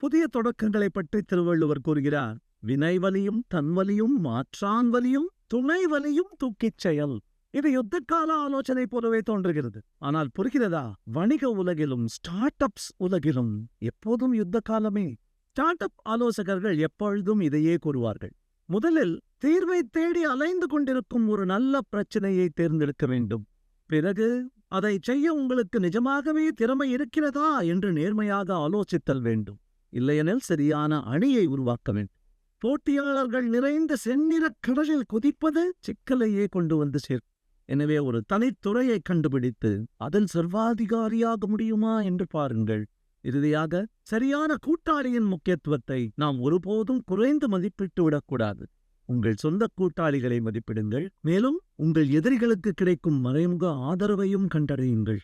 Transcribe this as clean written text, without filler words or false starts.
புதிய தொடக்கங்களை பற்றி திருவள்ளுவர் கூறுகிறார், வினைவலியும் தன்வலியும் மாற்றான் வலியும் துணை வலியும் தூக்கிச் செயல். இது யுத்தகால ஆலோசனை போலவே தோன்றுகிறது. ஆனால் புரிகிறதா? வணிக உலகிலும் ஸ்டார்ட் அப்ஸ் உலகிலும் எப்போதும் யுத்த காலமே. ஸ்டார்ட் அப் ஆலோசகர்கள் எப்பொழுதும் இதையே கூறுவார்கள். முதலில் தீர்வை தேடி அலைந்து கொண்டிருக்கும் ஒரு நல்ல பிரச்சனையை தேர்ந்தெடுக்க வேண்டும். பிறகு அதை செய்ய உங்களுக்கு நிஜமாகவே திறமை இருக்கிறதா என்று நேர்மையாக ஆலோசித்தல் வேண்டும். இல்லையெனில் சரியான அணியை உருவாக்க வேண்டும். போட்டியாளர்கள் நிறைந்த செந்நிறக் கடலில் குதிப்பது சிக்கலையே கொண்டு வந்து சேர்க்கும். எனவே ஒரு தனித்துறையை கண்டுபிடித்து அதில் சர்வாதிகாரியாக முடியுமா என்று பாருங்கள். இறுதியாக சரியான கூட்டாளியின் முக்கியத்துவத்தை நாம் ஒருபோதும் குறைந்து மதிப்பிட்டு விடக்கூடாது. உங்கள் சொந்த கூட்டாளிகளை மதிப்பிடுங்கள். மேலும் உங்கள் எதிரிகளுக்கு கிடைக்கும் மறைமுக ஆதரவையும் கண்டறியுங்கள்.